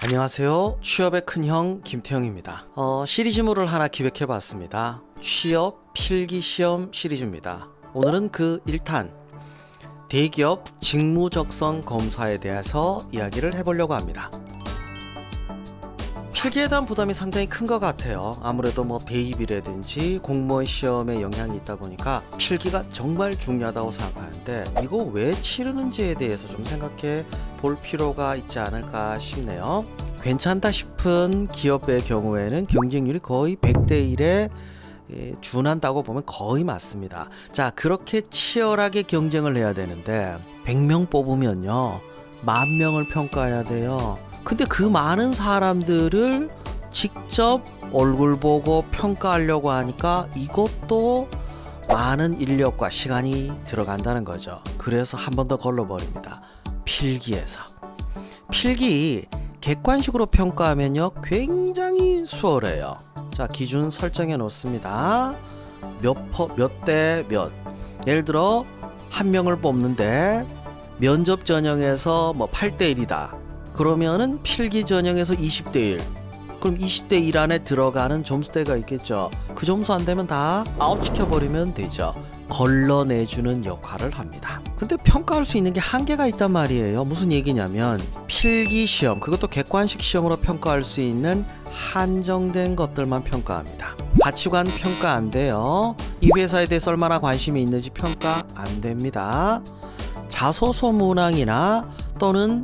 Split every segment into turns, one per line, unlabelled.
안녕하세요. 취업의 큰형 김태형입니다. 시리즈물을 하나 기획해봤습니다. 취업 필기시험 시리즈입니다. 오늘은 그 1탄 대기업 직무적성 검사에 대해서 이야기를 해보려고 합니다. 필기에 대한 부담이 상당히 큰 것 같아요. 아무래도 대입이라든지 공무원 시험에 영향이 있다 보니까 필기가 정말 중요하다고 생각하는데 이거 왜 치르는지에 대해서 좀 생각해 볼 필요가 있지 않을까 싶네요. 괜찮다 싶은 기업의 경우에는 경쟁률이 거의 100대 1에 준한다고 보면 거의 맞습니다. 자, 그렇게 치열하게 경쟁을 해야 되는데 100명 뽑으면요 10,000명을 평가해야 돼요. 근데 그 많은 사람들을 직접 얼굴 보고 평가하려고 하니까 이것도 많은 인력과 시간이 들어간다는 거죠. 그래서 한 번 더 걸러버립니다. 필기에서. 필기 객관식으로 평가하면요 굉장히 수월해요. 자, 기준 설정해 놓습니다. 몇 대 몇. 예를 들어 한 명을 뽑는데 면접 전형에서 8대 1이다. 그러면은 필기 전형에서 20대 1. 그럼 20대 1 안에 들어가는 점수대가 있겠죠. 그 점수 안 되면 다 아웃시켜버리면 되죠. 걸러내주는 역할을 합니다. 근데 평가할 수 있는 게 한계가 있단 말이에요. 무슨 얘기냐면 필기 시험, 그것도 객관식 시험으로 평가할 수 있는 한정된 것들만 평가합니다. 가치관 평가 안 돼요. 이 회사에 대해서 얼마나 관심이 있는지 평가 안 됩니다. 자소서 문항이나 또는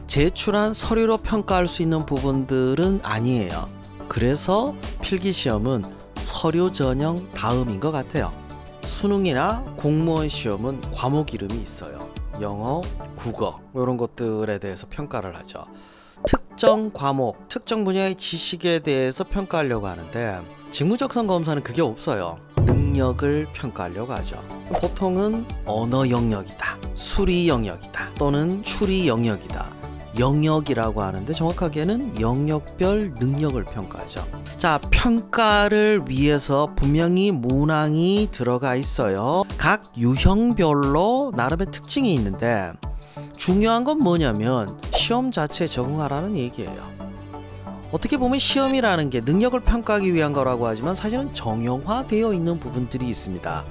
제출한 서류로 평가할 수 있는 부분들은 아니에요. 그래서 필기시험은 서류 전형 다음인 것 같아요. 수능이나 공무원 시험은 과목 이름이 있어요. 영어, 국어 이런 것들에 대해서 평가를 하죠. 특정 과목, 특정 분야의 지식에 대해서 평가하려고 하는데 직무적성 검사는 그게 없어요. 능력을 평가하려고 하죠. 보통은 언어 영역이다, 수리 영역이다, 또는 추리 영역이다. 영역이라고 하는데 정확하게는 영역별 능력을 평가하죠. 자, 평가를 위해서 분명히 문항이 들어가 있어요. 각 유형별로 나름의 특징이 있는데 중요한 건 뭐냐면 시험 자체에 적응하라는 얘기예요. 어떻게 보면 시험이라는 게 능력을 평가하기 위한 거라고 하지만 사실은 정형화되어 있는 부분들이 있습니다.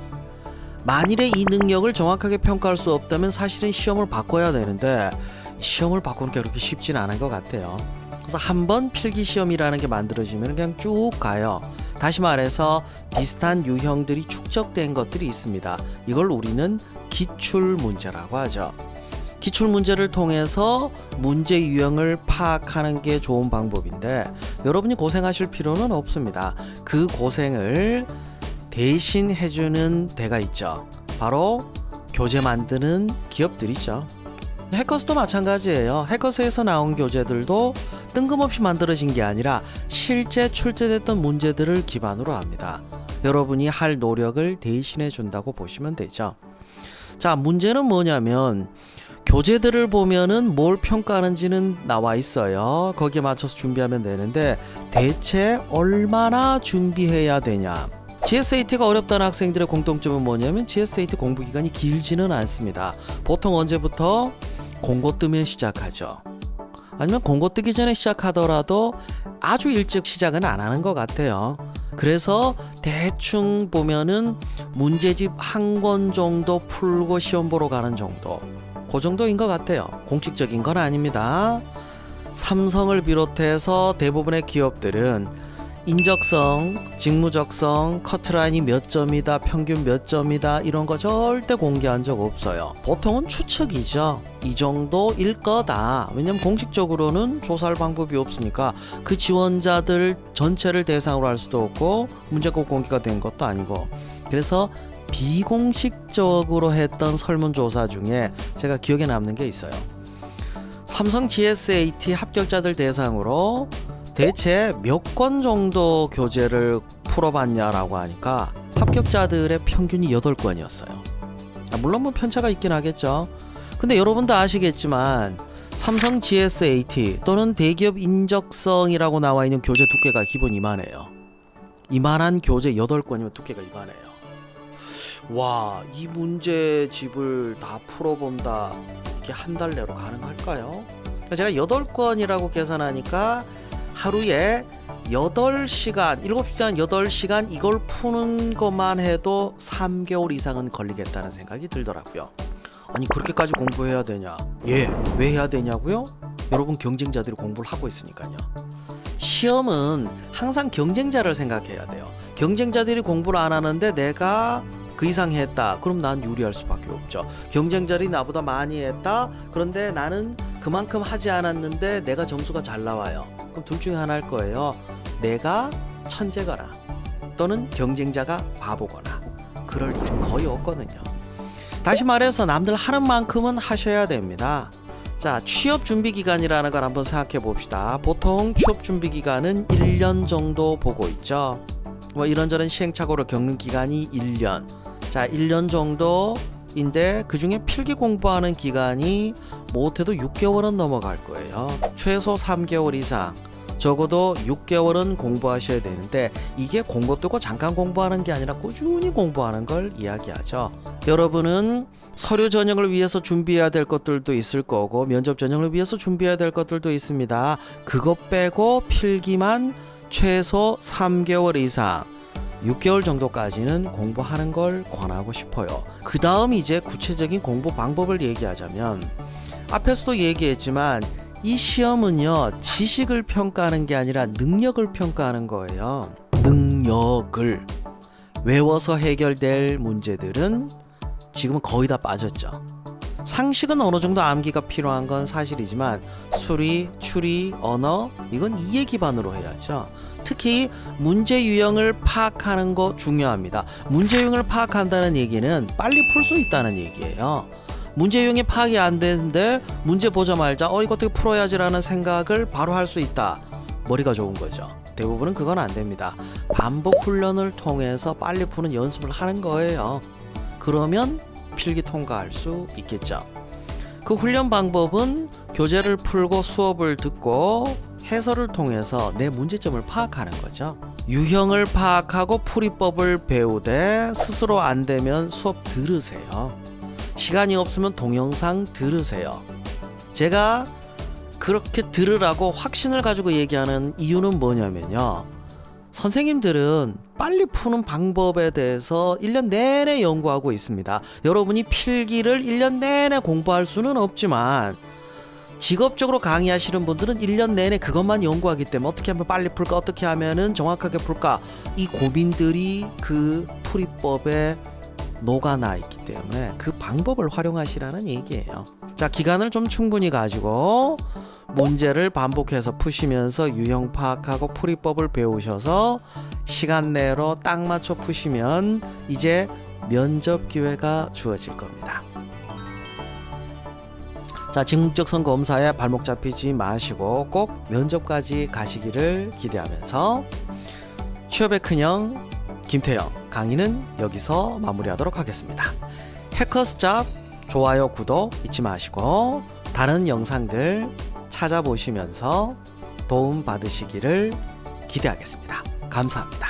만일에 이 능력을 정확하게 평가할 수 없다면 사실은 시험을 바꿔야 되는데 시험을 바꾸는 게 그렇게 쉽진 않은 것 같아요. 그래서 한번 필기시험이라는 게 만들어지면 그냥 쭉 가요. 다시 말해서 비슷한 유형들이 축적된 것들이 있습니다. 이걸 우리는 기출문제라고 하죠. 기출문제를 통해서 문제 유형을 파악하는 게 좋은 방법인데 여러분이 고생하실 필요는 없습니다. 그 고생을 대신 해주는 데가 있죠. 바로 교재 만드는 기업들이죠. 해커스도 마찬가지예요. 해커스에서 나온 교재들도 뜬금없이 만들어진 게 아니라 실제 출제됐던 문제들을 기반으로 합니다. 여러분이 할 노력을 대신해 준다고 보시면 되죠. 자, 문제는 뭐냐면 교재들을 보면은 뭘 평가하는지는 나와 있어요. 거기에 맞춰서 준비하면 되는데 대체 얼마나 준비해야 되냐. GSAT가 어렵다는 학생들의 공통점은 뭐냐면 GSAT 공부 기간이 길지는 않습니다. 보통 언제부터? 공고 뜨면 시작하죠. 아니면 공고 뜨기 전에 시작하더라도 아주 일찍 시작은 안 하는 것 같아요. 그래서 대충 보면은 문제집 한 권 정도 풀고 시험 보러 가는 정도, 그 정도인 것 같아요. 공식적인 건 아닙니다. 삼성을 비롯해서 대부분의 기업들은 인적성, 직무적성, 커트라인이 몇 점이다, 평균 몇 점이다 이런 거 절대 공개한 적 없어요. 보통은 추측이죠. 이 정도일 거다. 왜냐면 공식적으로는 조사할 방법이 없으니까 그 지원자들 전체를 대상으로 할 수도 없고 문제꼭 공개가 된 것도 아니고. 그래서 비공식적으로 했던 설문조사 중에 제가 기억에 남는 게 있어요. 삼성 GSAT 합격자들 대상으로 대체 몇 권 정도 교재를 풀어봤냐라고 하니까 합격자들의 평균이 8권이었어요. 물론 편차가 있긴 하겠죠. 근데 여러분도 아시겠지만 삼성 GSAT 또는 대기업 인적성이라고 나와 있는 교재 두께가 기본 이만해요. 이만한 교재 8권이면 두께가 이만해요. 와, 이 문제집을 다 풀어본다. 이게 한 달 내로 가능할까요? 제가 8건이라고 계산하니까 하루에 8시간, 7시간, 8시간 이걸 푸는 것만 해도 3개월 이상은 걸리겠다는 생각이 들더라고요. 아니 그렇게까지 공부해야 되냐? 예, 왜 해야 되냐고요? 여러분 경쟁자들이 공부를 하고 있으니까요. 시험은 항상 경쟁자를 생각해야 돼요. 경쟁자들이 공부를 안 하는데 내가 그 이상 했다. 그럼 난 유리할 수밖에 없죠. 경쟁자들이 나보다 많이 했다. 그런데 나는 그만큼 하지 않았는데 내가 점수가 잘 나와요. 그럼 둘 중에 하나일 거예요. 내가 천재거나 또는 경쟁자가 바보거나. 그럴 일은 거의 없거든요. 다시 말해서 남들 하는 만큼은 하셔야 됩니다. 자, 취업 준비 기간이라는 걸 한번 생각해 봅시다. 보통 취업 준비 기간은 1년 정도 보고 있죠. 뭐 이런저런 시행착오를 겪는 기간이 1년. 자, 1년 정도인데 그중에 필기 공부하는 기간이 못해도 6개월은 넘어갈 거예요. 최소 3개월 이상, 적어도 6개월은 공부하셔야 되는데 이게 공고 뜨고 잠깐 공부하는 게 아니라 꾸준히 공부하는 걸 이야기하죠. 여러분은 서류 전형을 위해서 준비해야 될 것들도 있을 거고 면접 전형을 위해서 준비해야 될 것들도 있습니다. 그것 빼고 필기만 최소 3개월 이상 6개월 정도까지는 공부하는 걸 권하고 싶어요. 그 다음 이제 구체적인 공부 방법을 얘기하자면 앞에서도 얘기했지만 이 시험은요 지식을 평가하는 게 아니라 능력을 평가하는 거예요. 능력을 외워서 해결될 문제들은 지금은 거의 다 빠졌죠. 상식은 어느 정도 암기가 필요한 건 사실이지만 수리, 추리, 언어 이건 이해 기반으로 해야죠. 특히 문제 유형을 파악하는 거 중요합니다. 문제 유형을 파악한다는 얘기는 빨리 풀 수 있다는 얘기예요. 문제 유형이 파악이 안 되는데 문제 보자마자 이거 어떻게 풀어야지라는 생각을 바로 할 수 있다. 머리가 좋은 거죠. 대부분은 그건 안 됩니다. 반복 훈련을 통해서 빨리 푸는 연습을 하는 거예요. 그러면 필기 통과할 수 있겠죠. 그 훈련 방법은 교재를 풀고 수업을 듣고 해설을 통해서 내 문제점을 파악하는 거죠. 유형을 파악하고 풀이법을 배우되 스스로 안 되면 수업 들으세요. 시간이 없으면 동영상 들으세요. 제가 그렇게 들으라고 확신을 가지고 얘기하는 이유는 뭐냐면요. 선생님들은 빨리 푸는 방법에 대해서 1년 내내 연구하고 있습니다. 여러분이 필기를 1년 내내 공부할 수는 없지만 직업적으로 강의하시는 분들은 1년 내내 그것만 연구하기 때문에 어떻게 하면 빨리 풀까, 어떻게 하면 정확하게 풀까, 이 고민들이 그 풀이법에 녹아나 있기 때문에 그 방법을 활용하시라는 얘기예요. 자, 기간을 좀 충분히 가지고 문제를 반복해서 푸시면서 유형 파악하고 풀이법을 배우셔서 시간 내로 딱 맞춰 푸시면 이제 면접 기회가 주어질 겁니다. 자, 직무적성 검사에 발목 잡히지 마시고 꼭 면접까지 가시기를 기대하면서 취업의 큰형 김태형 강의는 여기서 마무리하도록 하겠습니다. 해커스잡 좋아요, 구독 잊지 마시고 다른 영상들 찾아보시면서 도움 받으시기를 기대하겠습니다. 감사합니다.